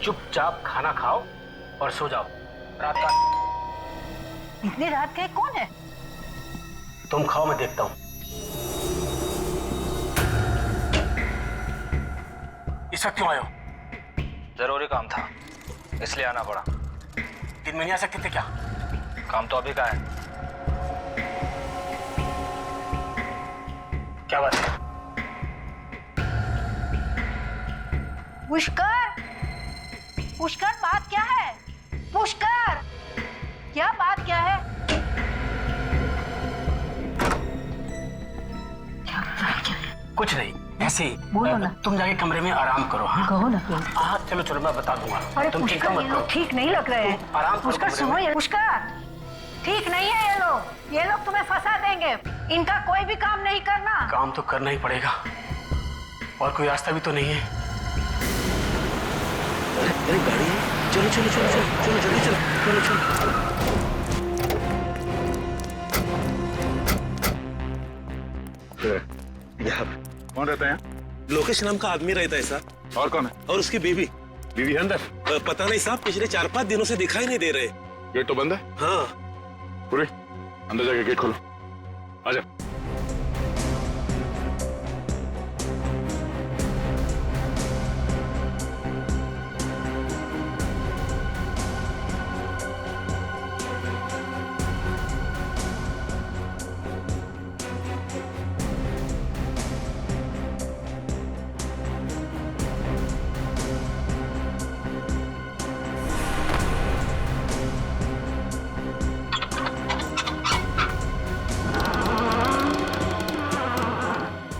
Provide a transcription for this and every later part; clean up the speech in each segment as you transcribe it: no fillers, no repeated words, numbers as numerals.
चुपचाप खाना खाओ और सो जाओ। रात का इतनी रात के कौन है? तुम खाओ, मैं देखता हूं। इस वक्त क्यों आए हो? जरूरी काम था इसलिए आना पड़ा। दिन में नहीं आ सकते थे क्या? काम तो अभी का है। क्या बात है? पुष्कर, पुष्कर बात क्या है? पुष्कर, क्या बात क्या है? कुछ नहीं, ऐसे ही। बोलो ना। तुम जाके कमरे में आराम करो। हाँ कहो ना तुम। हाँ चलो चलो, मैं बता दूंगा। अरे तुम चिंता पुष्कर, मत ये करो। लोग ठीक नहीं लग रहे हैं। आराम करो पुष्कर कमरे सुनो, में। ये पुष्कर ठीक नहीं है। ये लोग तुम्हें फंसा देंगे। इनका कोई भी काम नहीं करना। काम तो करना ही पड़ेगा, और कोई रास्ता भी तो नहीं है। अरे गाड़ी, चलो चलो चलो चलो चलो जल्दी चलो चलो चलो। यहाँ कौन रहता है यहाँ? लोकेश नाम का आदमी रहता है साहब। और कौन है? और उसकी बीवी। बीवी है अंदर? पता नहीं साहब, पिछले 4-5 दिनों से दिखाई नहीं दे रहे। गेट तो बंद है। हाँ पूरे अंदर जाके गेट खोलो। आजा।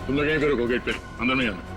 तुम लोग यहीं पे रुको, गेट पे अंदर नहीं आना।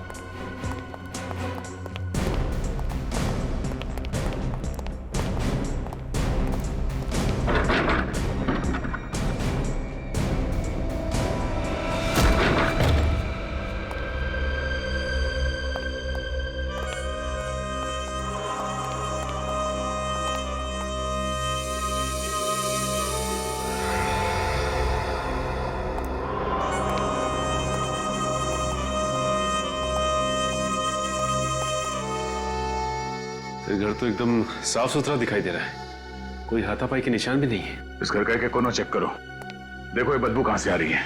घर तो एकदम साफ सुथरा दिखाई दे रहा है, कोई हाथापाई के निशान भी नहीं है। इस घर का एक कोना चेक करो, देखो ये बदबू कहां से आ रही है।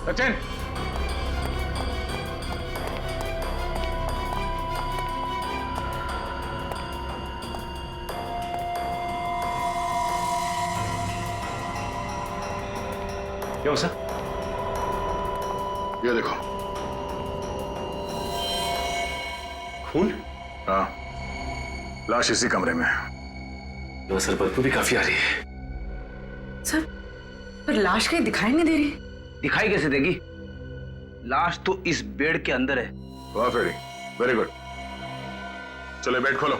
सचिन, क्या हो सर? ये देखो। खून? हाँ, लाश इसी कमरे में है। लो सर, बदबू भी काफी आ रही है। सर, पर लाश कहीं दिखाई नहीं दे रही। दिखाई कैसे देगी? लाश तो इस बेड के अंदर है। वाह फेरी, वेरी गुड। चलो बेड खोलो।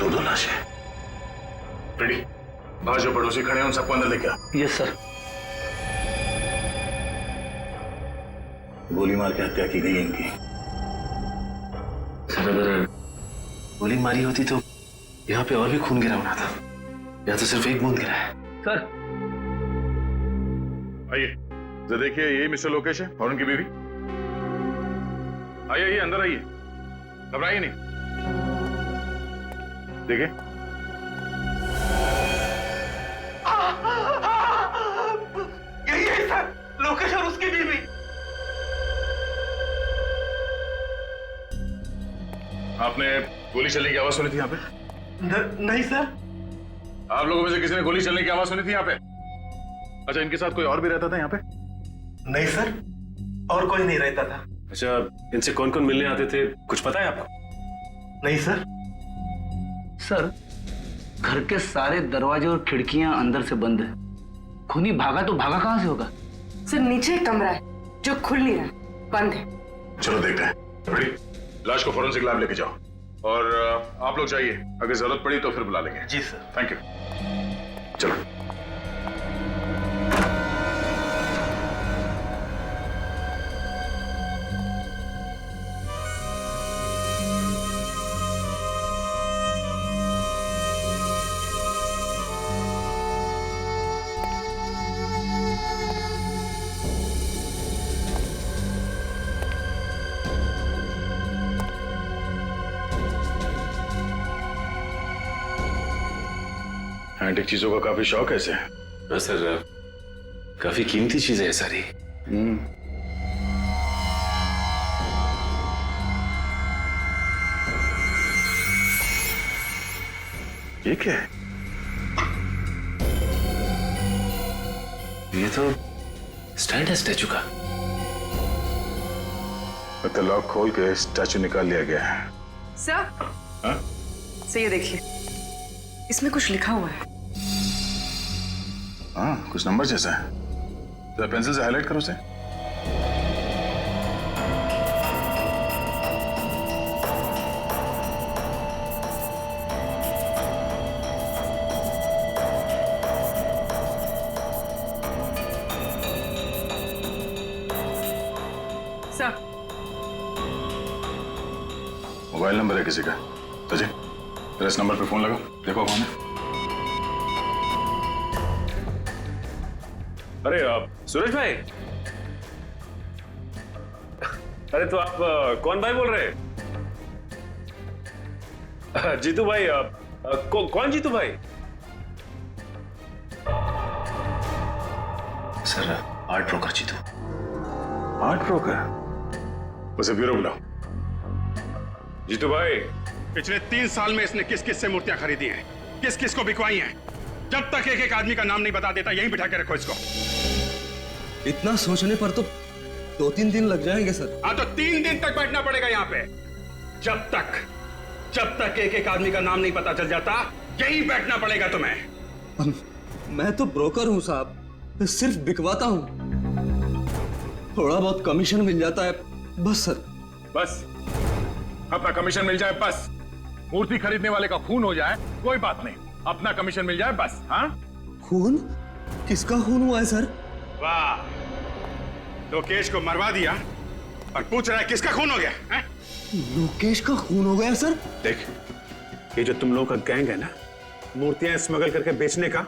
दो लाश है। रेडी? बाहर जो पड़ोसी खड़े हैं उन सबको अंदर लेके आ। Yes sir. गोली मार के हत्या की गई है इनकी। सर अगर गोली मारी होती तो यहाँ पे और भी खून गिरा होना था, यहाँ तो सिर्फ एक बूंद गिरा है। सर आइए, जरा देखिए, यही मिस्टर लोकेश है और उनकी बीवी। आइए आइए, अंदर आइए, घबराइए नहीं। देखिए, यही है सर, लोकेश और उसकी बीवी। आपने गोली चलने की आवाज सुनी थी यहाँ पे? नहीं सर। आप लोगों में से किसी ने गोली चलने की आवाज सुनी थी यहाँ पे? अच्छा, इनके साथ कोई और भी रहता था यहाँ पे? नहीं सर। और कोई नहीं रहता था। अच्छा, इनसे कौन कौन मिलने आते थे, कुछ पता है आपको? नहीं सर। सर, घर के सारे दरवाजे और खिड़कियां अंदर से बंद है। खूनी भागा तो भागा कहां से होगा? सर नीचे एक कमरा है जो खुल नहीं रहा, बंद है। चलो देखते हैं। रेडी? लाश को फोरेंसिक लैब लेके जाओ और आप लोग जाइए, अगर जरूरत पड़ी तो फिर बुला लेंगे। जी सर। Thank you. चलो। एंटीक चीजों का काफी शौक है इसे। हाँ सर, काफी कीमती चीजें हैं सारी। ये क्या है? ये तो स्टैंड है स्टैचू का। मतलब लॉक खोल के स्टैचू निकाल लिया गया है। सर, हाँ? सर ये देखिए, इसमें कुछ लिखा हुआ है। हाँ, कुछ नंबर जैसा है। तो पेंसिल से हाईलाइट करो उसे। सर, मोबाइल नंबर है किसी का। तो जी, फिर इस नंबर पे फोन लगाओ, देखो कौन है। अरे सूरज भाई, अरे तो आप कौन भाई बोल रहे हैं? जीतू भाई, कौन जीतू भाई? Sir, art broker Jeetu. Art broker? उसे ब्यूरो बुलाओ। जीतू भाई, पिछले 3 साल में इसने किस किस से मूर्तियां खरीदी हैं, किस किस को बिकवाई हैं। जब तक एक एक आदमी का नाम नहीं बता देता, यहीं बिठा के रखो इसको। इतना सोचने पर तो 2-3 दिन लग जाएंगे सर। हाँ, तो 3 दिन तक बैठना पड़ेगा यहाँ पे। जब तक एक एक आदमी का नाम नहीं पता चल जाता, यहीं बैठना पड़ेगा तुम्हें। मैं तो ब्रोकर हूँ साहब, सिर्फ बिकवाता हूँ। थोड़ा बहुत कमीशन मिल जाता है बस सर। बस अपना कमीशन मिल जाए बस। मूर्ति खरीदने वाले का खून हो जाए कोई बात नहीं, अपना कमीशन मिल जाए बस। हाँ, खून? किसका खून हुआ है सर? वाह, लोकेश को मरवा दिया और पूछ रहा है किसका खून हो गया है? लोकेश का खून हो गया सर? देख, ये जो तुम लोगों का गैंग है ना, मूर्तियां स्मगल करके बेचने का,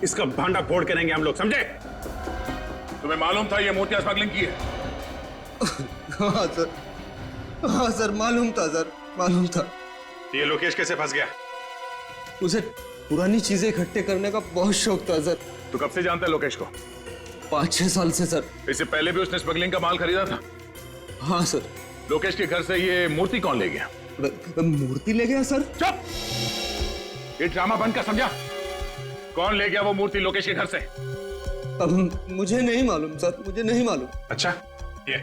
इसका भांडा फोड़ के रहेंगे हम लोग, समझे? तुम्हें मालूम था ये मूर्तियां स्मगलिंग की है? हाँ सर, हाँ सर, मालूम था सर, मालूम था। ये लोकेश कैसे फंस गया? उसे पुरानी चीजें इकट्ठे करने का बहुत शौक था सर। तो कब से जानता है लोकेश को? 5-6 साल से सर। इससे पहले भी उसने स्मगलिंग का माल खरीदा था? हाँ सर। लोकेश के घर से ये मूर्ति कौन ले गया? मूर्ति ले गया सर? चुप! ये ड्रामा बंद कर, समझा? कौन ले गया वो मूर्ति लोकेश के घर से? अब मुझे नहीं मालूम सर, मुझे नहीं मालूम। अच्छा, ये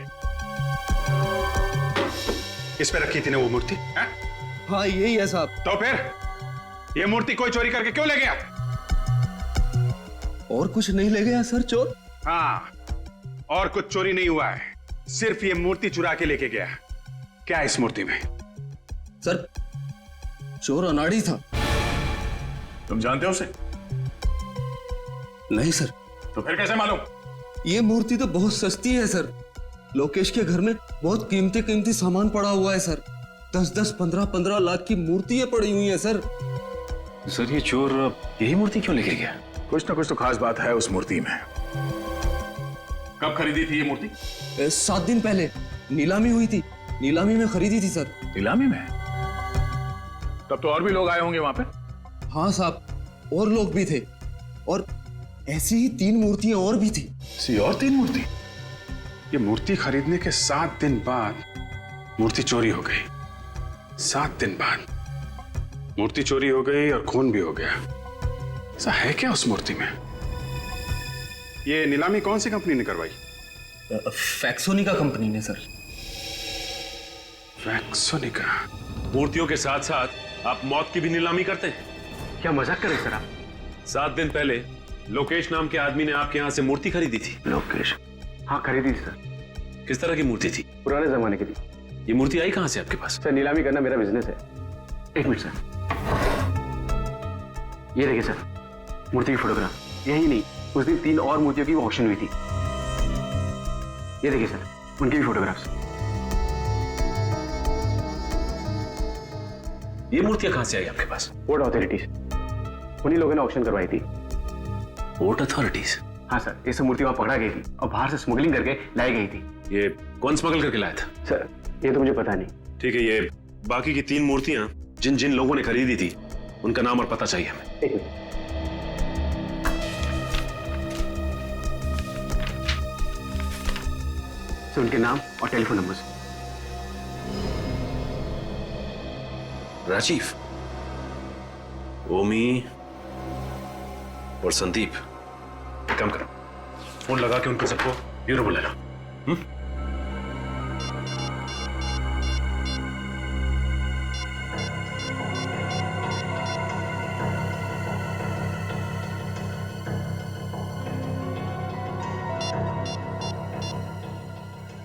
इस पे रखी थी ना वो मूर्ति? हाँ यही है साहब। तो फिर ये मूर्ति कोई चोरी करके क्यों ले गया? और कुछ नहीं ले गया सर चोर? हाँ, और कुछ चोरी नहीं हुआ है, सिर्फ ये मूर्ति चुरा के लेके गया। क्या है इस मूर्ति में? सर, चोर अनाड़ी था। तुम जानते हो उसे? नहीं सर। तो फिर कैसे मालूम? ये मूर्ति तो बहुत सस्ती है सर। लोकेश के घर में बहुत कीमती कीमती सामान पड़ा हुआ है सर। 10-10, 15-15 लाख की मूर्तियां पड़ी हुई हैं सर। सर, ये चोर यही मूर्ति क्यों लेके गया? कुछ ना कुछ तो खास बात है उस मूर्ति में। कब खरीदी थी ये मूर्ति? 7 दिन पहले नीलामी हुई थी, नीलामी में खरीदी थी सर। नीलामी में? तब तो और भी लोग आए होंगे वहां पे? हाँ साहब, और लोग भी थे, और ऐसी ही 3 मूर्तियां और भी थी। और 3 मूर्ति? ये मूर्ति खरीदने के 7 दिन बाद मूर्ति चोरी हो गई। 7 दिन बाद मूर्ति चोरी हो गई और खून भी हो गया। ऐसा है क्या उस मूर्ति में? ये नीलामी कौन सी कंपनी ने करवाई? फैक्सोनिका कंपनी ने सर। वैक्सोनिका। मूर्तियों के साथ साथ आप मौत की भी नीलामी करते हैं? क्या मजाक कर रहे सर आप? 7 दिन पहले लोकेश नाम के आदमी ने आपके यहाँ से मूर्ति खरीदी थी। लोकेश? हाँ खरीदी थी सर। किस तरह की मूर्ति थी? पुराने जमाने की थी। ये मूर्ति आई कहाँ से आपके पास? सर नीलामी करना मेरा बिजनेस है। एक मिनट सर, ये देखिए सर, मूर्ति की फोटोग्राफ। यही नहीं, उस दिन 3 और मूर्तियों की ऑक्शन हुई थी। ये देखिए सर, उनकी भी फोटोग्राफ्स। ये मूर्तियां कहाँ से आई आपके पास? पोर्ट अथॉरिटीज, उन्हीं लोगों ने ऑक्शन करवाई थी। Port authorities? हाँ सर, ये सब मूर्ति वहां पकड़ा गई थी और बाहर से स्मगलिंग करके लाई गई थी। ये कौन स्मगल करके लाया था? सर ये तो मुझे पता नहीं। ठीक है, ये बाकी की 3 मूर्तियां जिन जिन लोगों ने खरीदी थी उनका नाम और पता चाहिए हमें। एक मिनट। सर उनके नाम और टेलीफोन नंबर। राजीव, ओमी और संदीप। एक काम करो, फोन लगा के उनको सबको ब्यूरो बुला लो।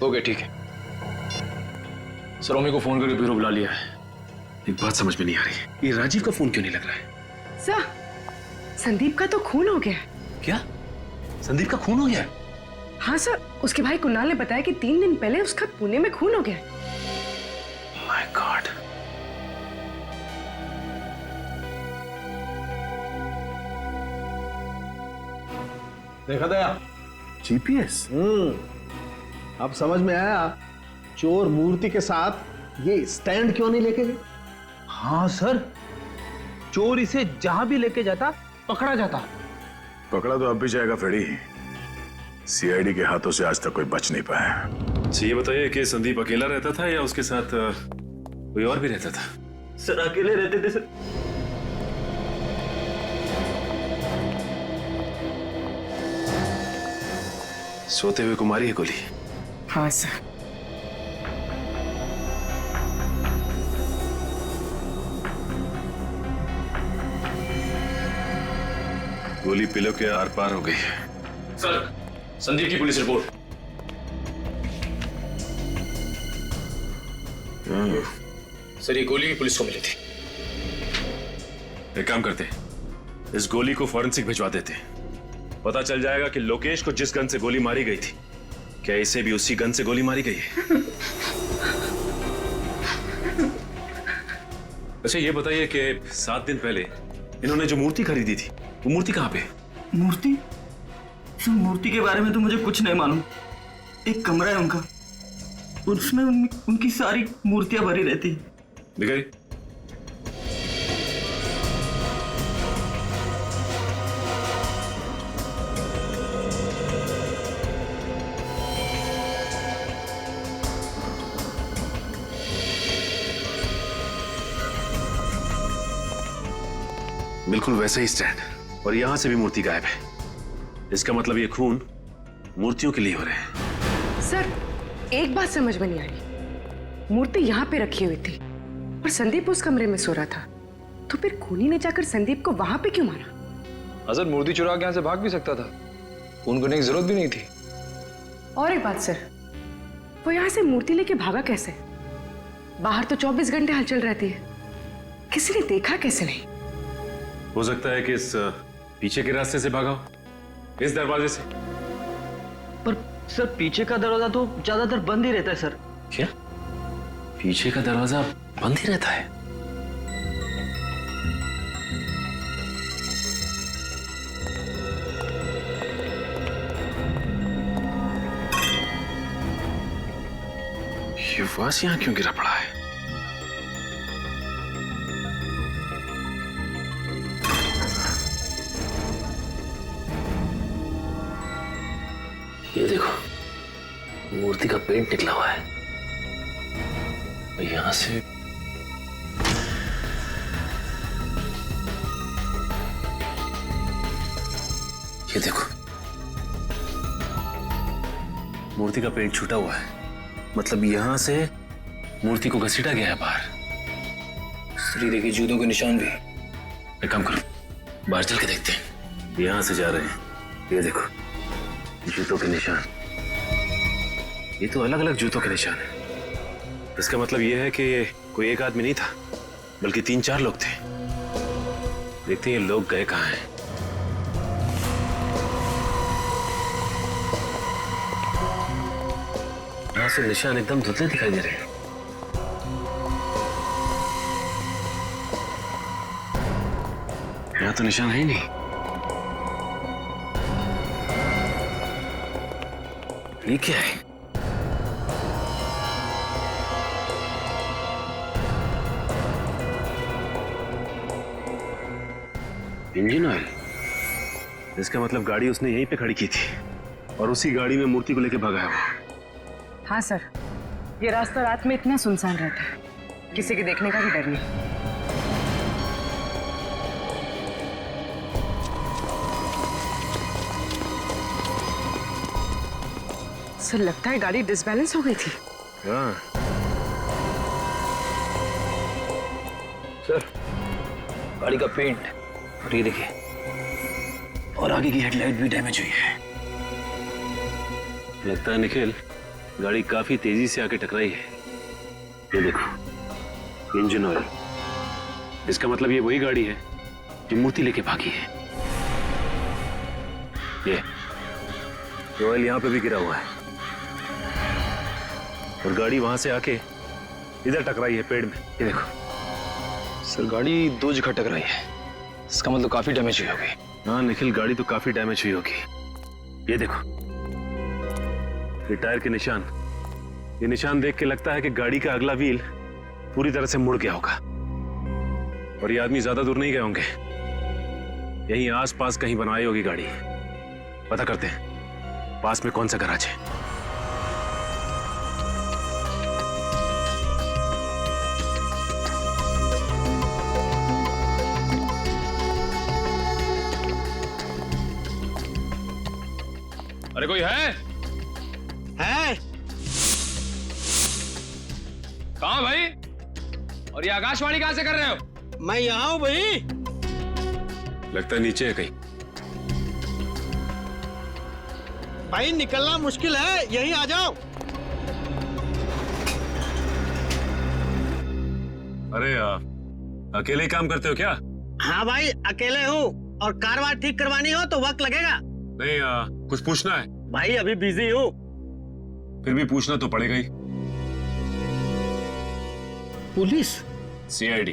ओके ठीक है सर, ओमी को फोन करके ब्यूरो बुला लिया है। एक बात समझ में नहीं आ रही है, ये राजीव का फोन क्यों नहीं लग रहा है? सर संदीप का तो खून हो गया। क्या? संदीप का खून हो गया? हाँ सर, उसके भाई कुणाल ने बताया कि 3 दिन पहले उसका पुणे में खून हो गया। My God. देखा दया? जीपीएस? अब समझ में आया चोर मूर्ति के साथ ये स्टैंड क्यों नहीं लेके गए। हाँ सर, चोर इसे जहां भी लेके जाता पकड़ा जाता। पकड़ा तो अब भी जाएगा फेड़ी। सीआईडी के हाथों से आज तक कोई बच नहीं पाया। अच्छा ये बताइए कि संदीप अकेला रहता था या उसके साथ कोई और भी रहता था? सर अकेले रहते थे सर। सोते हुए को मारी है गोली? हाँ सर। गोली पिलो के आर पार हो गई। सर संदीप की पुलिस रिपोर्ट। सर ये गोली भी पुलिस को मिली थी। एक काम करते हैं, इस गोली को फॉरेंसिक भिजवा देते हैं। पता चल जाएगा कि लोकेश को जिस गन से गोली मारी गई थी, क्या इसे भी उसी गन से गोली मारी गई है। अच्छा ये बताइए कि 7 दिन पहले इन्होंने जो मूर्ति खरीदी थी वो मूर्ति कहाँ पे? मूर्ति? सर मूर्ति के बारे में तो मुझे कुछ नहीं मालूम। एक कमरा है उनका, उसमें उनकी सारी मूर्तियां भरी रहती है। दिखाई। बिल्कुल वैसे ही स्टैंड, और यहां से भी मूर्ति गायब है। इसका मतलब ये खून मूर्तियों के लिए हो रहे हैं। सर एक बात समझ में नहीं आ रही, मूर्ति यहाँ पे रखी हुई थी और संदीप उस कमरे में सो रहा था, तो फिर खूनी ने जाकर संदीप को वहां पे क्यों मारा? सर मूर्ति चुरा के यहाँ से भाग भी सकता था, खून करने की जरूरत भी नहीं थी। और एक बात सर, वो यहाँ से मूर्ति लेके भागा कैसे? बाहर तो 24 घंटे हलचल रहती है, किसी ने देखा कैसे नहीं? हो सकता है कि इस पीछे के रास्ते से भागा हो, इस दरवाजे से। पर सर पीछे का दरवाजा तो ज्यादातर बंद ही रहता है सर। क्या? पीछे का दरवाजा बंद ही रहता है? ये वास यहां क्यों गिरा पड़ा है? ये देखो, मूर्ति का पेंट निकला हुआ है। यहां से ये देखो, मूर्ति का पेट छूटा हुआ है, मतलब यहां से मूर्ति को घसीटा गया है बाहर। श्री देखिए जूतों के निशान भी। एक काम करो, बाहर चल के देखते हैं। यहां से जा रहे हैं, ये देखो जूतों के निशान। ये तो अलग अलग जूतों के निशान है। इसका मतलब ये है कि कोई एक आदमी नहीं था, बल्कि 3-4 लोग थे। देखते हैं ये लोग गए कहां हैं। यहां से निशान एकदम धुंधले दिखाई दे रहे हैं। यहां तो निशान है ही नहीं। ये क्या है? Engine oil. इसका मतलब गाड़ी उसने यहीं पे खड़ी की थी और उसी गाड़ी में मूर्ति को लेके भागा है वो। हाँ सर, ये रास्ता रात में इतना सुनसान रहता है, किसी के देखने का भी डर नहीं। सर लगता है गाड़ी डिसबैलेंस हो गई थी। हाँ सर, गाड़ी का पेंट और ये देखिए, और आगे की हेडलाइट भी डैमेज हुई है। लगता है निखिल गाड़ी काफी तेजी से आके टकराई है। ये देखो इंजन ऑयल। इसका मतलब ये वही गाड़ी है जो मूर्ति लेके भागी है। ये ऑयल यहां पे भी गिरा हुआ है और गाड़ी वहां से आके इधर टकराई है पेड़ में। ये देखो सर, गाड़ी 2 जगह टकराई है, इसका मतलब काफी डैमेज हुई होगी। हाँ निखिल, गाड़ी तो काफी डैमेज हुई होगी। ये देखो ये टायर के निशान। ये निशान देख के लगता है कि गाड़ी का अगला व्हील पूरी तरह से मुड़ गया होगा और ये आदमी ज्यादा दूर नहीं गए होंगे, यहीं आसपास कहीं बनाई होगी गाड़ी। पता करते हैं पास में कौन सा गैराज है। अरे कोई है? कहाँ भाई? और ये आकाशवाणी कहां से कर रहे हो? मैं यहाँ हूँ भाई। लगता है नीचे है कहीं। भाई निकलना मुश्किल है, यहीं आ जाओ। अरे अकेले ही काम करते हो क्या? हाँ भाई अकेले हूँ, और कार वार ठीक करवानी हो तो वक्त लगेगा। नहीं कुछ पूछना है? भाई अभी बिजी हूँ। फिर भी पूछना तो पड़ेगा ही। पुलिस? सीआईडी।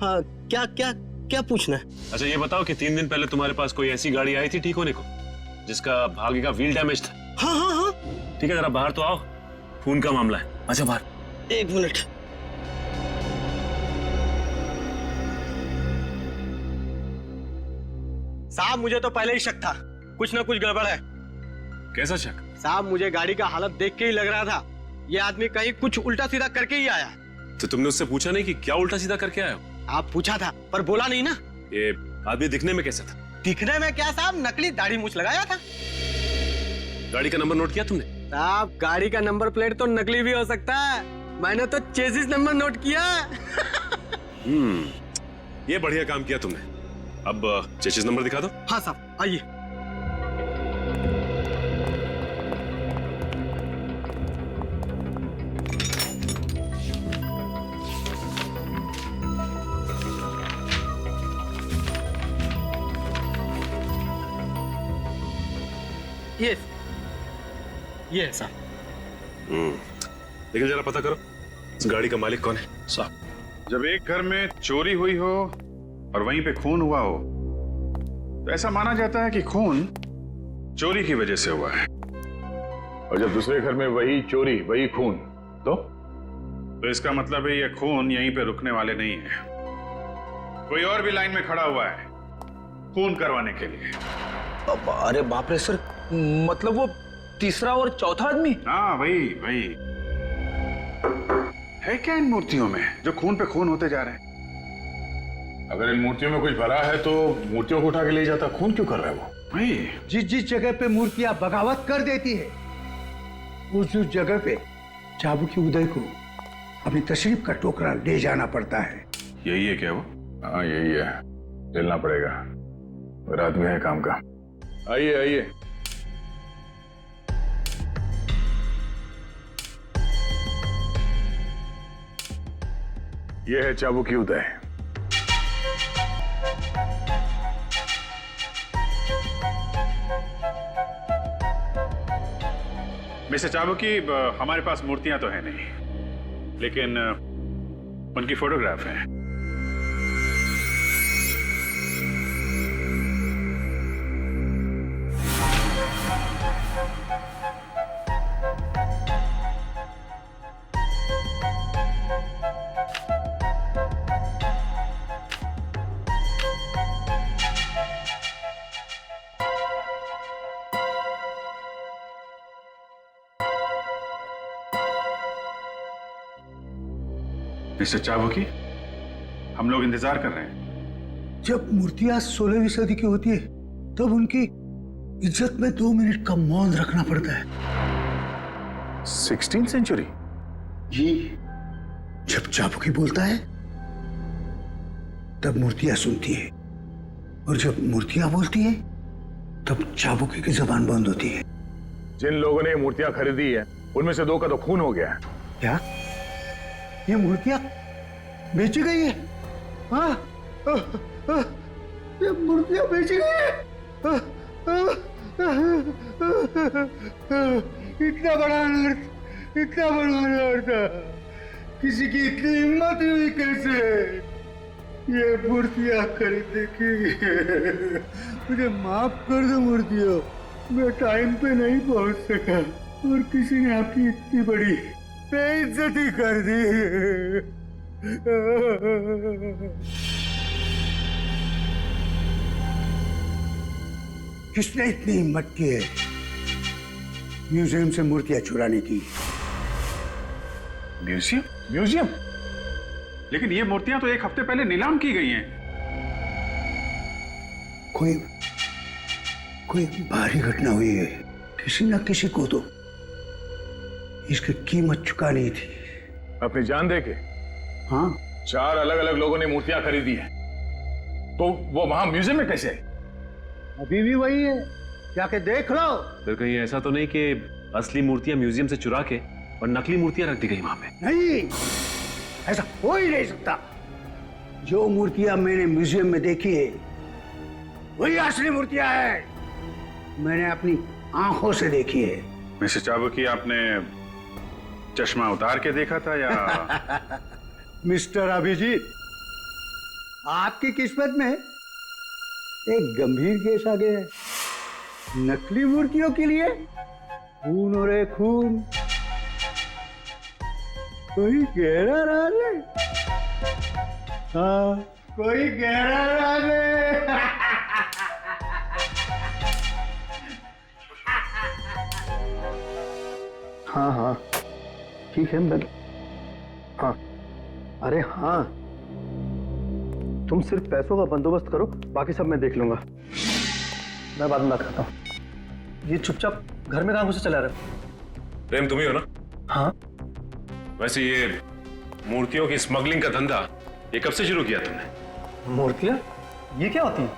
हाँ, क्या क्या क्या पूछना है? अच्छा ये बताओ कि 3 दिन पहले तुम्हारे पास कोई ऐसी गाड़ी आई थी ठीक होने को जिसका आगे का व्हील डैमेज था? हाँ हाँ हाँ। ठीक है, जरा बाहर तो आओ, खून का मामला है। अच्छा बाहर। 1 मिनट। साहब मुझे तो पहले ही शक था, कुछ ना कुछ गड़बड़ है। कैसा शक? साहब मुझे गाड़ी का हालत देख के ही लग रहा था ये आदमी कहीं कुछ उल्टा सीधा करके ही आया। तो तुमने उससे पूछा नहीं कि क्या उल्टा सीधा करके आया हो? आप पूछा था पर बोला नहीं ना। ये आदमी दिखने में कैसा था? दिखने में क्या साहब, नकली दाढ़ी मूछ लगाया था। गाड़ी का नंबर नोट किया तुमने? साहब गाड़ी का नंबर प्लेट तो नकली भी हो सकता है, मैंने तो चेसिस नंबर नोट किया। ये बढ़िया काम किया तुमने। अब चेसिस नंबर दिखा दो। हाँ साहब आइए। ये है साहब। लेकिन जरा पता करो इस गाड़ी का मालिक कौन है? साहब जब एक घर में चोरी हुई हो और वहीं पे खून हुआ हो तो ऐसा माना जाता है कि खून चोरी की वजह से हुआ है, और जब दूसरे घर में वही चोरी वही खून तो इसका मतलब है ये खून यहीं पे रुकने वाले नहीं है, कोई और भी लाइन में खड़ा हुआ है खून करवाने के लिए। अरे बाप रे सर, मतलब वो तीसरा और चौथा आदमी? हाँ वही है क्या इन मूर्तियों में जो खून पे खून होते जा रहे हैं? अगर इन मूर्तियों में कुछ भरा है तो मूर्तियों को उठा के ले जाता, खून क्यों कर रहा है वो? जिस जिस जगह पे मूर्तियां बगावत कर देती है उस जगह पे चाबुकी उदय को अपनी तशरीफ का टोकरा ले जाना पड़ता है। यही है क्या वो? हाँ यही है, चलना पड़ेगा, रात में है काम का। आइए आइए। यह है चाबुकी उदय। मिस्टर चाबुकी, हमारे पास मूर्तियां तो है नहीं, लेकिन उनकी फोटोग्राफ है। मिस्टर चाबुकी, हम लोग इंतजार कर रहे हैं। जब मूर्तियां 16वीं सदी की होती है तब उनकी इज्जत में 2 मिनट का मौन रखना पड़ता है। 16th century? जी, जब चाबुकी बोलता है तब मूर्तियां सुनती है, और जब मूर्तियां बोलती है तब चाबुकी की जबान बंद होती है। जिन लोगों ने ये मूर्तियां खरीदी है उनमें से 2 का तो खून हो गया है। क्या ये मूर्तियां बेची गई है? हाँ, ये मूर्तियां बेची गई है? इतना बड़ा अनर्थ, इतना बड़ा अनर्थ, किसी की इतनी हिम्मत हुई कैसे ये मूर्तियां खरीदने की? मुझे माफ कर दो मूर्तियों, मैं टाइम पे नहीं पहुंच सका और किसी ने आपकी इतनी बड़ी बेइज्जती कर दी। किसने इतनी हिम्मत की है म्यूजियम से मूर्तियां चुराने की? म्यूजियम? म्यूजियम? लेकिन ये मूर्तियां तो 1 हफ्ते पहले नीलाम की गई हैं। कोई भारी घटना हुई है, किसी न किसी को तो इसकी कीमत चुकानी थी। अपनी जान दे के? हाँ। 4 अलग अलग लोगों ने मूर्तियां खरीदी है, तो वो वहां म्यूजियम में कैसे? अभी भी वही है, जाके देख लो। फिर कहीं ऐसा तो नहीं कि असली मूर्तियां म्यूजियम से चुरा के और नकली मूर्तियां रख दी गई वहां पे? नहीं, ऐसा हो ही नहीं सकता। जो मूर्तियां मैंने म्यूजियम में देखी है वही असली मूर्तियां हैं, मैंने अपनी आंखों से देखी है। मिस्टर चाबुकी, आपने चश्मा उतार के देखा था या? मिस्टर अभिजीत, आपकी किस्मत में एक गंभीर केस आ गया है। नकली मूर्तियों के लिए खून हो रहे खून। कोई गहरा राज है? हाँ, कोई गहरा राज है। हाँ हाँ ठीक है, मैं हाँ, अरे हाँ, तुम सिर्फ पैसों का बंदोबस्त करो, बाकी सब मैं देख लूंगा। मैं बाद में बात करता हूँ। ये चुपचाप घर में कहाँ घुसे चला रहे? प्रेम तुम ही हो ना? हाँ। वैसे ये मूर्तियों की स्मगलिंग का धंधा ये कब से शुरू किया तुमने? मूर्तियाँ? ये क्या होती है?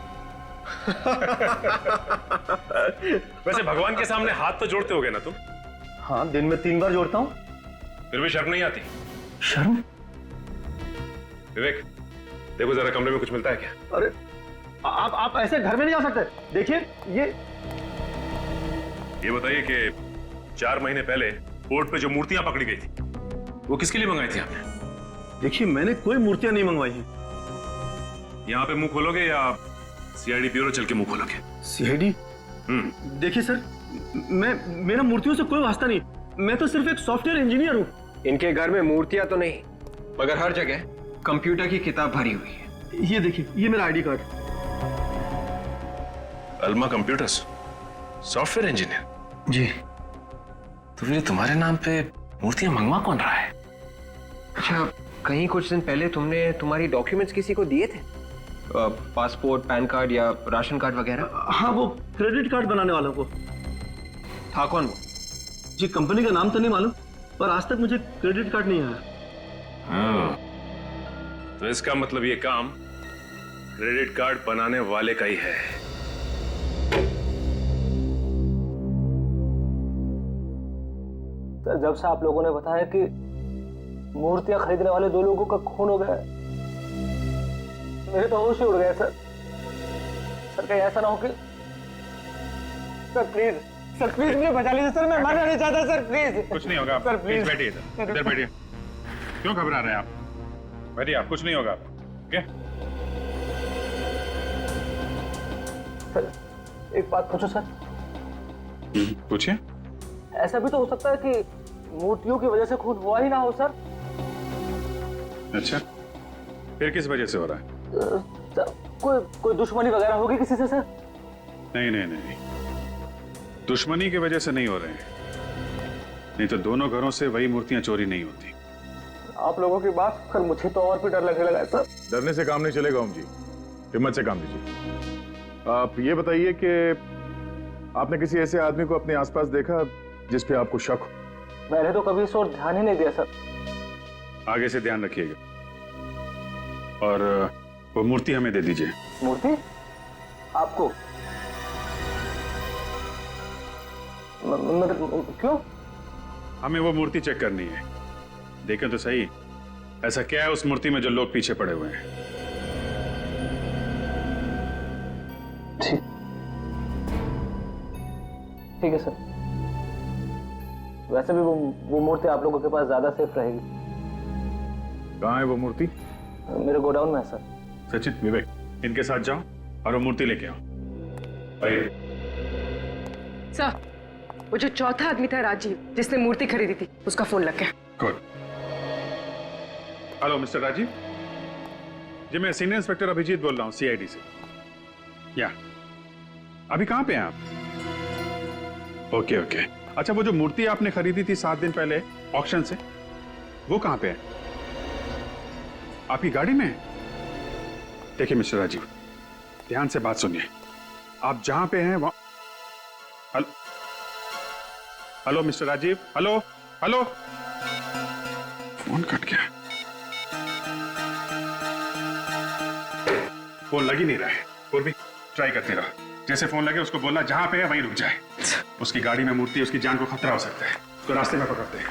वैसे भगवान के सामने हाथ तो जोड़ते होगे ना तुम? हाँ, दिन में 3 बार जोड़ता हूँ। फिर भी शर्म नहीं आती? शर्म? विवेक, देखो जरा कमरे में कुछ मिलता है क्या? अरे आप ऐसे घर में नहीं जा सकते। देखिए ये बताइए कि 4 महीने पहले बोर्ड पे जो मूर्तियां पकड़ी गई थी वो किसके लिए मंगाई थी आपने? देखिए, मैंने कोई मूर्तियां नहीं मंगवाई हैं। यहाँ पे मुंह खोलोगे या सीआईडी ब्यूरो चल के मुंह खोलोगे? सीआईडी? देखिए सर, मेरा मूर्तियों से कोई वास्ता नहीं, मैं तो सिर्फ एक सॉफ्टवेयर इंजीनियर हूँ। इनके घर में मूर्तियां तो नहीं, मगर हर जगह कंप्यूटर की किताब भरी हुई है। ये देखिए, ये मेरा ID card. Alma computers, software engineer? जी। तो फिर तुम्हारे नाम पे मूर्तियां मंगवा कौन रहा है? अच्छा, कहीं कुछ दिन पहले तुमने तुम्हारी डॉक्यूमेंट्स किसी को दिए थे? पासपोर्ट, पैन कार्ड या राशन कार्ड वगैरह? हाँ, वो क्रेडिट कार्ड बनाने वालों को। था कौन वो? जी कंपनी का नाम तो नहीं मालूम, पर आज तक मुझे क्रेडिट कार्ड नहीं आया। हाँ, तो इसका मतलब ये काम क्रेडिट कार्ड बनाने वाले का ही है। सर, जब से आप लोगों ने बताया कि मूर्तियां खरीदने वाले 2 लोगों का खून हो गया, मेरे तो होश ही उड़ गए सर। सर कहीं ऐसा ना हो कि सर प्लीज मुझे बचा लीजिए सर, मैं मरना नहीं चाहता सर, प्लीज। कुछ नहीं होगा, सर प्लीज बैठिए इधर बैठिए। क्यों घबरा रहे हैं आप? बैठिए आप, कुछ नहीं होगा आपको। ओके? सर एक बात पूछो सर। पूछिए। ऐसा भी तो हो सकता है कि मूर्तियों की वजह से खून हुआ ही ना हो सर। अच्छा, फिर किस वजह से हो रहा है? सर, कोई दुश्मनी वगैरह होगी किसी से सर? नहीं नहीं नहीं, दुश्मनी की वजह से नहीं हो रहे हैं, नहीं तो दोनों घरों से वही मूर्तियां चोरी नहीं होती। आप लोगों की बात सुनकर मुझे तो और भी डर लगने लगा है सर। डरने से काम नहीं चलेगा ओम जी, हिम्मत से काम लीजिए। आप ये बताइए कि आपने किसी ऐसे आदमी को अपने आसपास देखा जिस पे आपको शक हो? मैंने तो कभी इस ओर ध्यान ही नहीं दिया सर। आगे से ध्यान रखिएगा, और वो मूर्ति हमें दे दीजिए। मूर्ति आपको? क्यों? हमें वो मूर्ति चेक करनी है, देखें तो सही ऐसा क्या है उस मूर्ति में जो लोग पीछे पड़े हुए हैं। ठीक है सर। वैसे भी वो मूर्ति आप लोगों के पास ज्यादा सेफ रहेगी। कहाँ है वो मूर्ति? मेरे गोडाउन में है सर। सचिन, विवेक, इनके साथ जाओ और वो मूर्ति लेके आओ। सर, वो जो चौथा आदमी था राजीव, जिसने मूर्ति खरीदी थी, उसका फोन लग गया। गुड। हेलो मिस्टर राजीव जी, मैं सीनियर इंस्पेक्टर अभिजीत बोल रहा हूँ सीआईडी से। या अभी कहाँ पे हैं आप? Okay okay. अच्छा, वो जो मूर्ति आपने खरीदी थी 7 दिन पहले ऑक्शन से, वो कहाँ पे है? आपकी गाड़ी में है? देखिए मिस्टर राजीव, ध्यान से बात सुनिए। आप जहां पे हैं वहां। Hello hello mister Rajiv, hello hello. Phone cut गया, फोन लग ही नहीं रहा है। और भी ट्राई करते रहो, जैसे फोन लगे उसको बोलना जहां पे है वहीं रुक जाए। उसकी गाड़ी में मूर्ति, उसकी जान को खतरा हो सकता है, उसको रास्ते में पकड़ते हैं।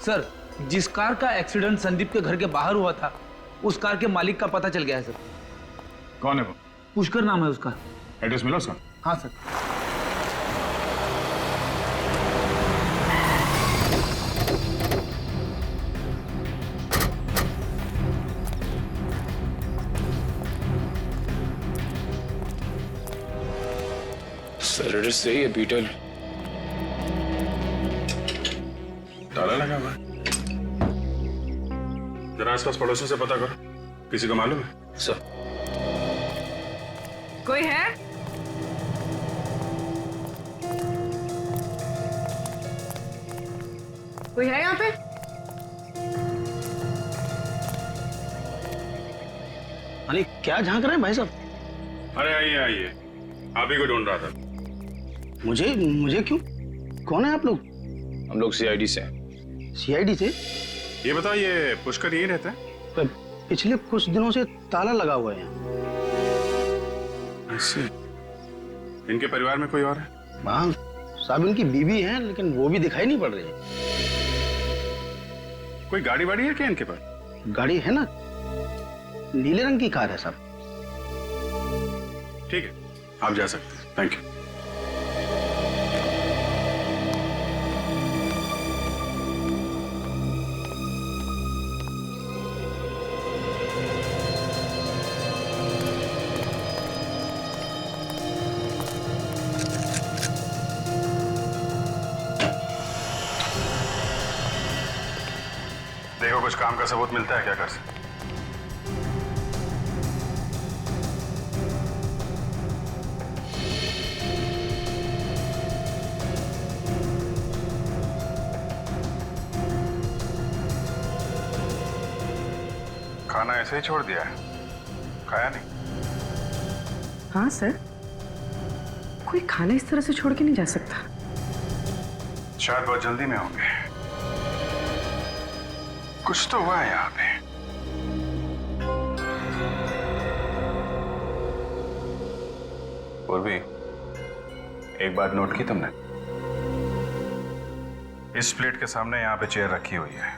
सर, जिस कार का एक्सीडेंट संदीप के घर के बाहर हुआ था, उस कार के मालिक का पता चल गया है सर। कौन है वो? पुष्कर नाम है उसका। एड्रेस मिला उसका? हाँ सर। सर एड्रेस सही है बीटल। ताला लगा हुआ है। जरा आसपास पड़ोसियों से पता करो, किसी को मालूम है? सर कोई है? कोई है यहाँ पे? अरे क्या झांक रहे हैं भाई साहब? अरे आइए आइए, आप ही को ढूंढ रहा था। मुझे क्यों? कौन है आप लोग? हम लोग सीआईडी से हैं। सीआईडी से? ये बताओ, ये पुष्कर यही रहता है? पिछले कुछ दिनों से ताला लगा हुआ है। ऐसे? इनके परिवार में कोई और है? हाँ साहब, इनकी बीवी है, लेकिन वो भी दिखाई नहीं पड़ रही है। कोई गाड़ी वाड़ी है क्या इनके पास? गाड़ी है ना, नीले रंग की कार है साहब। ठीक है, आप जा सकते हैं। Thank you. देखो कुछ काम का सबूत मिलता है क्या घर से? खाना ऐसे ही छोड़ दिया है, खाया नहीं? हाँ सर, कोई खाना इस तरह से छोड़ के नहीं जा सकता। शायद बहुत जल्दी में होंगे। कुछ तो हुआ है यहाँ पे। और भी एक बात नोट की तुमने? इस प्लेट के सामने यहाँ पे चेयर रखी हुई है,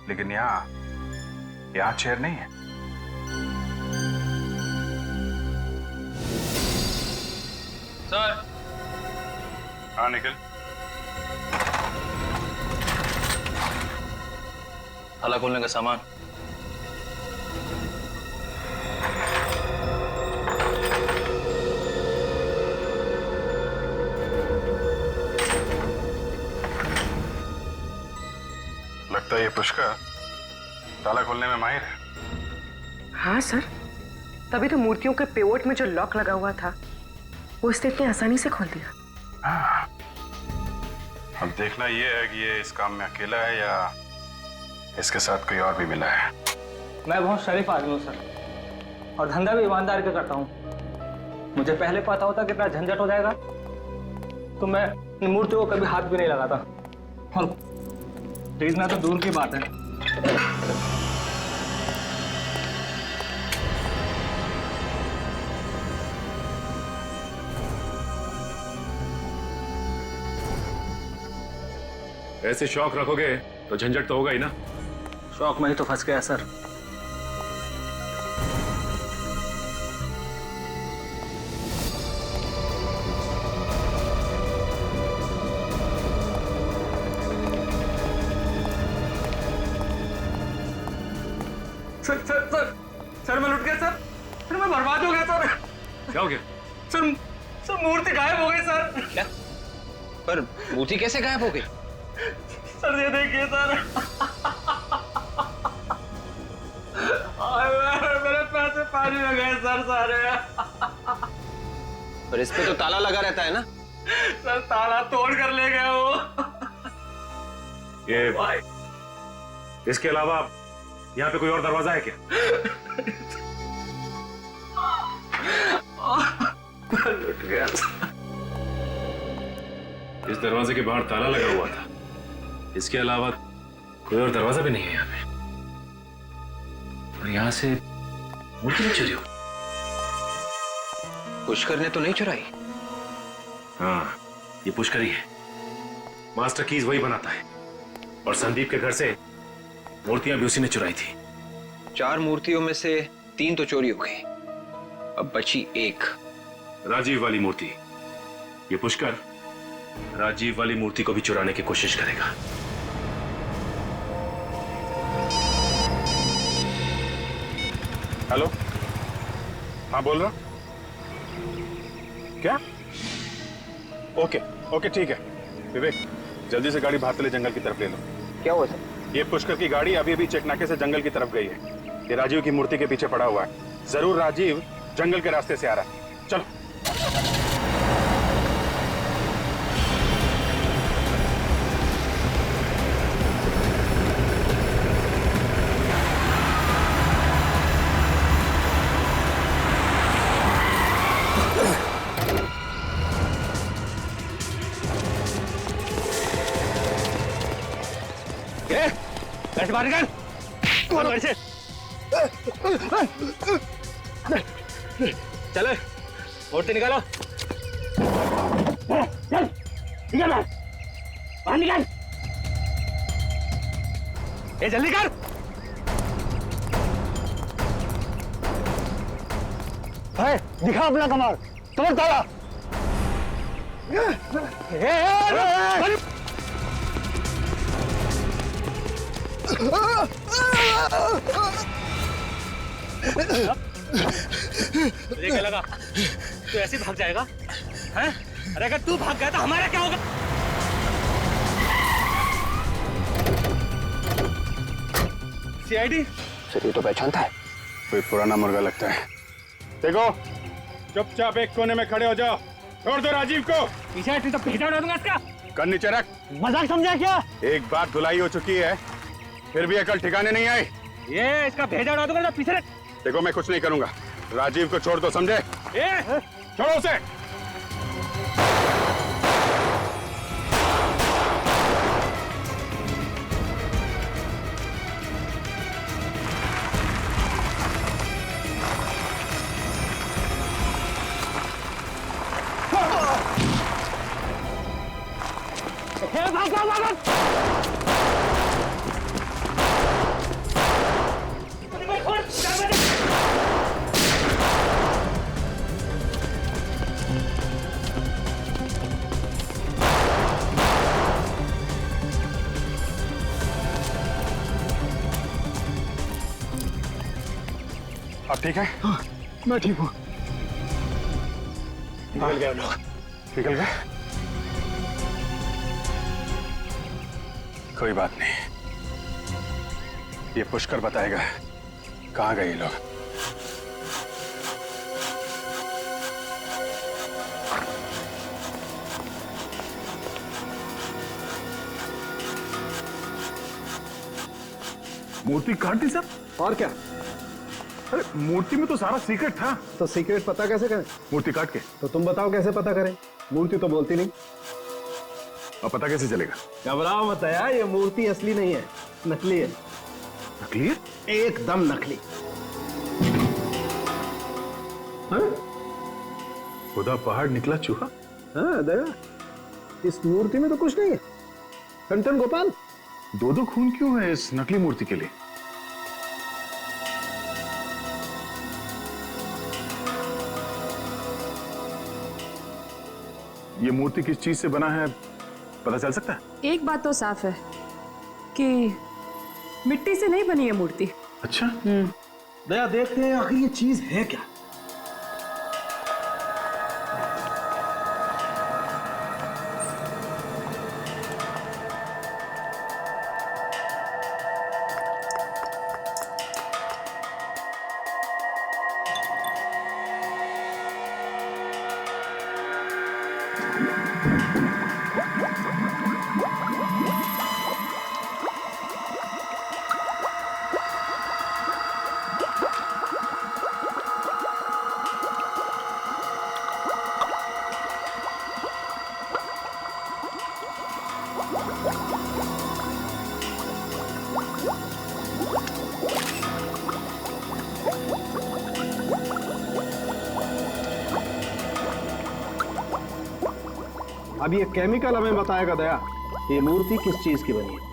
लेकिन यहाँ चेयर नहीं है। सर। हाँ निखिल। ताला खोलने का सामान। लगता है ये पुष्कर ताला खोलने में माहिर है। हाँ सर, तभी तो मूर्तियों के पेवोट में जो लॉक लगा हुआ था वो इसने इतनी आसानी से खोल दिया। अब देखना ये है कि ये इस काम में अकेला है या इसके साथ कोई और भी मिला है। मैं बहुत शरीफ आदमी हूँ सर, और धंधा भी ईमानदारी का करता हूँ। मुझे पहले पता होता कितना झंझट हो जाएगा तो मैं इन मूर्तियों को कभी हाथ भी नहीं लगाता, और खरीदना तो दूर की बात है। ऐसे शौक रखोगे तो झंझट तो होगा ही ना। शौक में ही तो फंस गया sir. Sir sir sir sir मैं लुट गया सर। सर मैं बर्बाद हो गया सर। क्या हो गया? सर सर मूर्ति गायब हो गई सर। क्या? पर मूर्ति कैसे गायब हो गई? सर ये देखिए सर। मेरे पैसे पानी में गए सर सारे। पर इस पे तो ताला लगा रहता है ना? सर ताला तोड़ कर ले गए वो। ये इसके अलावा यहाँ पे कोई और दरवाजा है क्या? लुट गया। इस दरवाजे के बाहर ताला लगा हुआ था, इसके अलावा कोई और दरवाजा भी नहीं है यहाँ पे। और यहाँ से मूर्ति भी चुरी हो। पुष्कर ने तो नहीं चुराई? हाँ, ये पुष्कर ही है। मास्टर कीज वही बनाता है, और संदीप के घर से मूर्तियां भी उसी ने चुराई थी। 4 मूर्तियों में से 3 तो चोरी हो गई, अब बची एक, राजीव वाली मूर्ति। ये पुष्कर राजीव वाली मूर्ति को भी चुराने की कोशिश करेगा। हेलो, हाँ बोल रहा। क्या? ओके ओके ठीक है। विवेक जल्दी से गाड़ी भातले जंगल की तरफ ले लो। क्या हुआ सर? ये पुष्कर की गाड़ी अभी अभी चेकनाके से जंगल की तरफ गई है। ये राजीव की मूर्ति के पीछे पड़ा हुआ है। जरूर राजीव जंगल के रास्ते से आ रहा है। चलो। चलो मूर्ति निकालो। चल निकाल बाहर निकाल। ए जल्दी कर। दिखा अपना कमाल। तोड़ ताला। तुझे क्या लगा तू ऐसे भाग जाएगा? हैं? अरे अगर तू भाग गया तो हमारा क्या होगा? सीआईडी? सर ये तो पहचानता है। कोई पुराना मुर्गा लगता है। देखो चुपचाप एक कोने में खड़े हो जाओ। छोड़ दो राजीव को। पीछे तो भेजा उड़ा दूंगा इसका। कर नीचे रख। मजाक समझा क्या? एक बार धुलाई हो चुकी है, फिर भी अकल ठिकाने नहीं आई। ये इसका भेजा उड़ा दूंगा। पीछे रख। देखो मैं कुछ नहीं करूंगा। राजीव को छोड़ दो, समझे? छोड़ो उसे। आप ठीक है? हाँ, मैं ठीक हूँ। निकल गए लोग। निकल गए? कोई बात नहीं, ये पुष्कर बताएगा कहाँ गए ये लोग। मूर्ति काट दी सर? और क्या? अरे मूर्ति में तो सारा सीक्रेट था। तो सीक्रेट पता कैसे करें? मूर्ति काट के। तो तुम बताओ कैसे पता करें? मूर्ति तो बोलती नहीं। अब पता कैसे चलेगा? घबराओ मत यार, ये मूर्ति असली नहीं है, नकली है। नकली है? एकदम नकली। हाँ? खुदा पहाड़ निकला चूहा। हाँ दया, इस मूर्ति में तो कुछ नहीं है। टन गोपाल, दो खून क्यों है इस नकली मूर्ति के लिए? ये मूर्ति किस चीज से बना है पता चल सकता है? एक बात तो साफ है कि मिट्टी से नहीं बनी है मूर्ति। अच्छा। दया देखते हैं आखिर ये चीज है क्या। अब ये केमिकल हमें बताएगा दया, ये मूर्ति किस चीज की बनी है।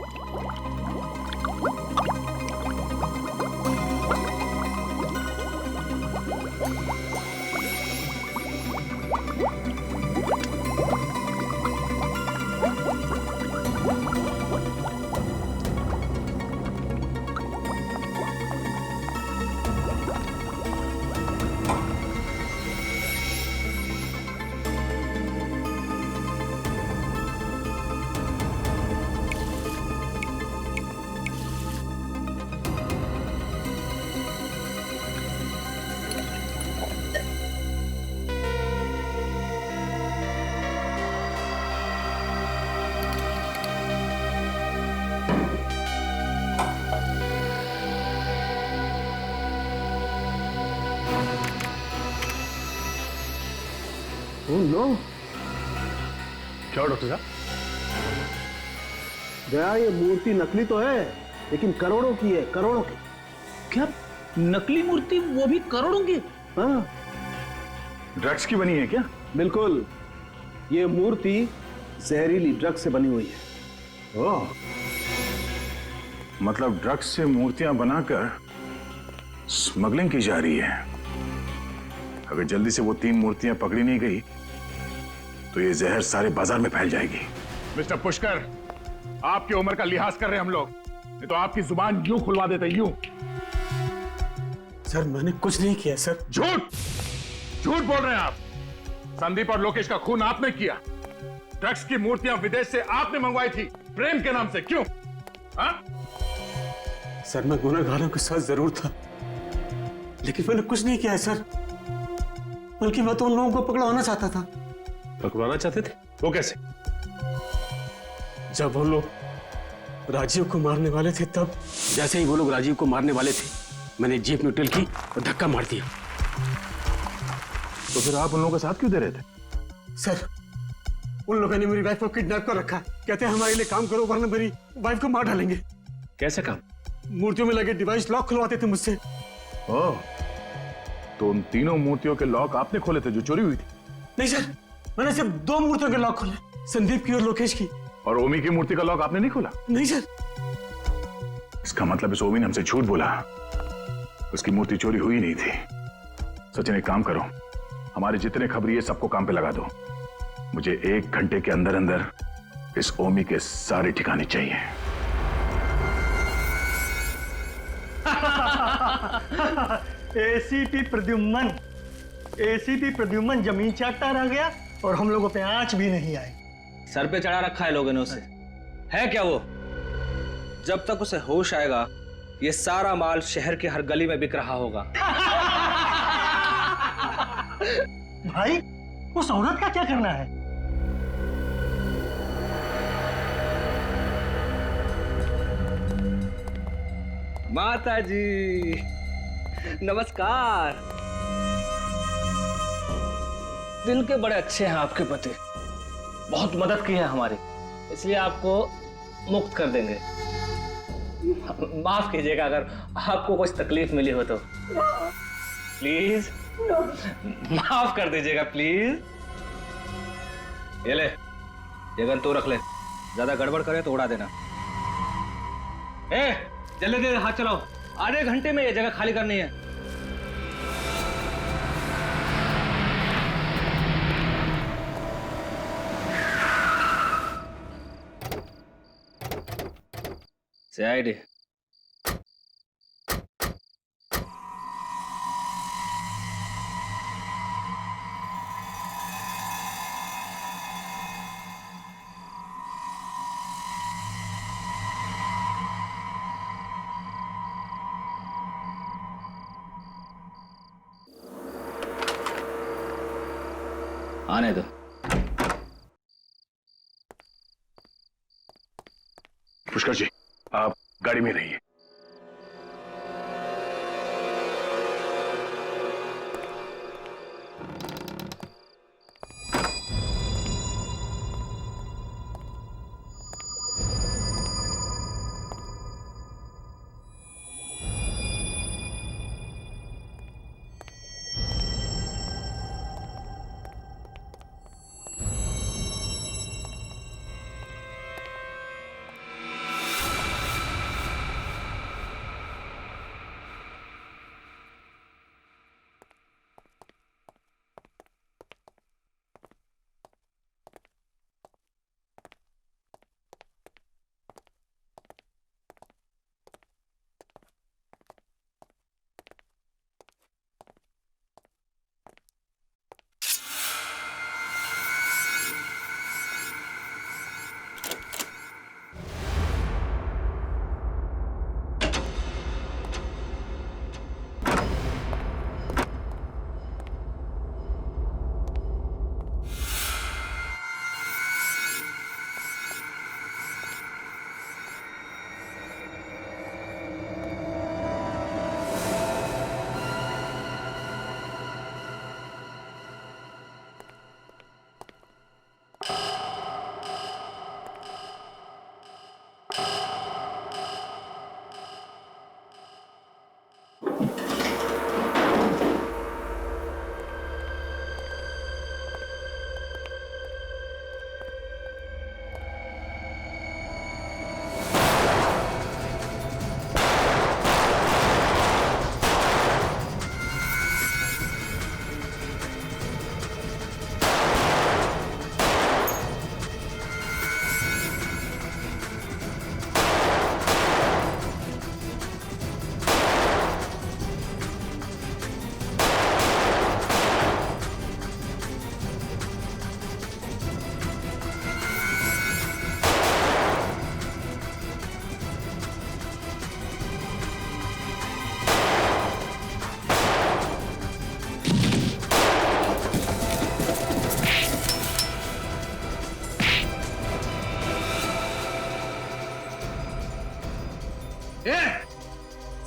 ओह नो, क्या डॉक्टर साहब? दया ये मूर्ति नकली तो है, लेकिन करोड़ों की है, करोड़ों की। क्या नकली मूर्ति, वो भी करोड़ों की? हाँ, ड्रग्स की बनी है क्या? बिल्कुल, ये मूर्ति जहरीली ड्रग्स से बनी हुई है। ओह, मतलब ड्रग्स से मूर्तियां बनाकर स्मगलिंग की जा रही है। अगर जल्दी से वो 3 मूर्तियां पकड़ी नहीं गई तो ये जहर सारे बाजार में फैल जाएगी। मिस्टर पुष्कर, आपकी उम्र का लिहाज कर रहे हैं हम लोग, नहीं तो आपकी जुबान यूं खुलवा देते, यूं। सर मैंने कुछ नहीं किया सर। झूठ झूठ बोल रहे हैं आप। संदीप और लोकेश का खून आपने किया। ड्रग्स की मूर्तियां विदेश से आपने मंगवाई थी, प्रेम के नाम से, क्यों? हाँ? सर मैं गुनहगारों के साथ जरूर था, लेकिन मैंने कुछ नहीं किया है सर। बल्कि मैं तो उन लोगों को पकड़वाना चाहता था। पकड़वाना चाहते थे? वो कैसे? जब वो लोग राजीव को मारने वाले थे, तब जैसे ही वो लोग राजीव को मारने वाले थे, मैंने जीप न्यूट्रल की और धक्का मार दिया। तो फिर आप उन लोगों का साथ क्यों दे रहे थे? सर उन लोगों ने मेरी वाइफ को किडनैप कर रखा। कहते हैं हमारे लिए काम करो वरना मेरी वाइफ को मार डालेंगे। कैसे काम? मूर्तियों में लगे डिवाइस लॉक खुलवाते थे मुझसे। ओह, तो उन तीनों मूर्तियों के लॉक आपने खोले थे जो चोरी हुई थी? नहीं सर, मैंने सिर्फ 2 मूर्तियों के लॉक खोले, संदीप की और लोकेश की। और ओमी की मूर्ति का लॉक आपने नहीं खोला? नहीं सर। इसका मतलब इस ओमी ने हमसे झूठ बोला, उसकी मूर्ति चोरी हुई नहीं थी। सचिन एक काम करो, हमारे जितने खबरी है सबको काम पे लगा दो। मुझे 1 घंटे के अंदर अंदर इस ओमी के सारे ठिकाने चाहिए। एसीपी प्रद्युम्न जमीन चाटता रह गया और हम लोगों पे आंच भी नहीं आई। सर पे चढ़ा रखा है लोगों ने उसे। है क्या वो? जब तक उसे होश आएगा ये सारा माल शहर के हर गली में बिक रहा होगा। भाई उस औरत का क्या करना है? माता जी नमस्कार। दिल के बड़े अच्छे हैं आपके पति, बहुत मदद की है हमारी, इसलिए आपको मुक्त कर देंगे। माफ कीजिएगा अगर आपको कुछ तकलीफ मिली हो तो। प्लीज माफ कर दीजिएगा प्लीज। ये ले, ये गन तू रख ले, ज्यादा गड़बड़ करे तो उड़ा देना। जल्दी जल्दी हाथ चलाओ, आधे घंटे में ये जगह खाली करनी है। CID आने दो। पुष्कर जी, आप गाड़ी में रहिए।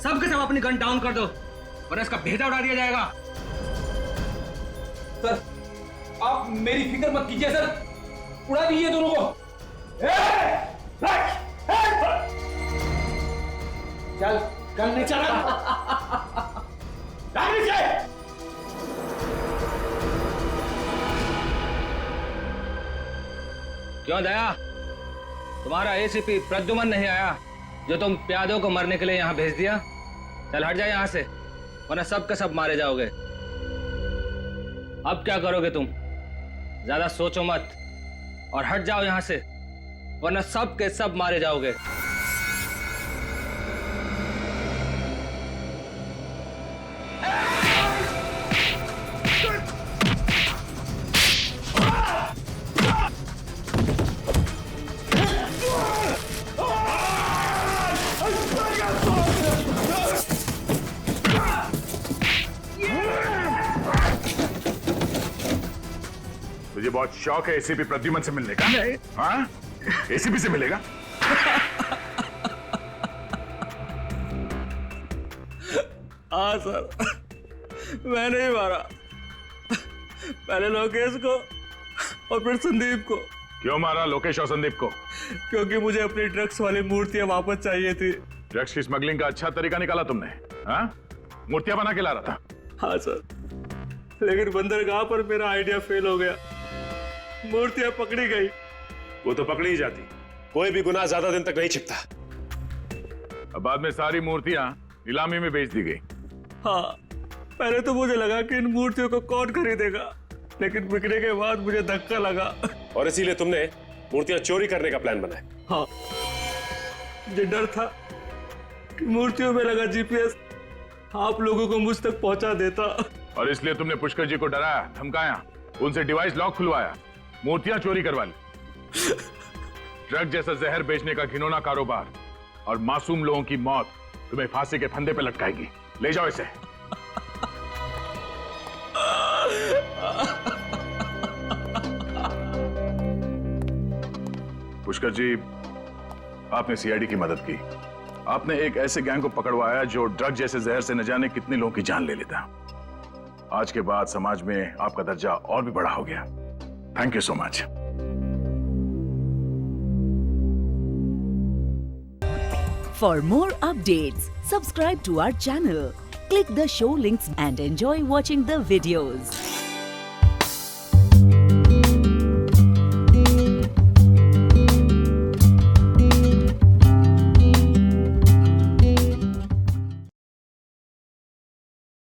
सबके सब अपनी गन डाउन कर दो वरना इसका भेजा उड़ा दिया जाएगा। सर आप मेरी फिक्र मत कीजिए सर, उड़ा दीजिए दोनों को। चल गन नहीं चला। क्यों दया, तुम्हारा एसीपी प्रद्युमन नहीं आया जो तुम प्यादों को मरने के लिए यहाँ भेज दिया? चल हट जाए यहाँ से, वरना सब के सब मारे जाओगे। अब क्या करोगे तुम? ज्यादा सोचो मत और हट जाओ यहाँ से, वरना सब के सब मारे जाओगे। तुझे बहुत शौक है एसीपी प्रद्युमन से मिलने का? हाँ, एसीपी से मिलेगा? हाँ सर, मैंने ही मारा, पहले लोकेश को और फिर संदीप को। क्यों मारा लोकेश और संदीप को? क्योंकि मुझे अपनी ड्रग्स वाली मूर्तियां वापस चाहिए थी। ड्रग्स की स्मगलिंग का अच्छा तरीका निकाला तुमने। हाँ, मूर्तियां बना के ला रहा था। हाँ सर, लेकिन बंदरगाह पर मेरा आइडिया फेल हो गया, मूर्तियां पकड़ी गई। वो तो पकड़ी ही जाती, कोई भी गुनाह ज्यादा दिन तक नहीं छिपता। अब बाद में सारी मूर्तियां नीलामी में बेच दी गई। हाँ, पहले तो मुझे लगा कि इन मूर्तियों को कौन खरीदेगा, लेकिन बिकने के बाद मुझे धक्का लगा और इसीलिए तुमने मूर्तियां चोरी करने का प्लान बनाया। हाँ, मुझे डर था कि मूर्तियों में लगा जीपीएस आप लोगों को मुझ तक पहुंचा देता, और इसलिए तुमने पुष्कर जी को डराया, धमकाया, उनसे डिवाइस लॉक खुलवाया, मूर्तियां चोरी करवा ली। ड्रग जैसा जहर बेचने का घिनौना कारोबार और मासूम लोगों की मौत तुम्हें फांसी के फंदे पे लटकाएगी। ले जाओ इसे। पुष्कर जी, आपने सीआईडी की मदद की, आपने एक ऐसे गैंग को पकड़वाया जो ड्रग जैसे जहर से न जाने कितने लोगों की जान ले लेता। आज के बाद समाज में आपका दर्जा और भी बड़ा हो गया। Thank you so much. For more updates, subscribe to our channel, click the show links and enjoy watching the videos.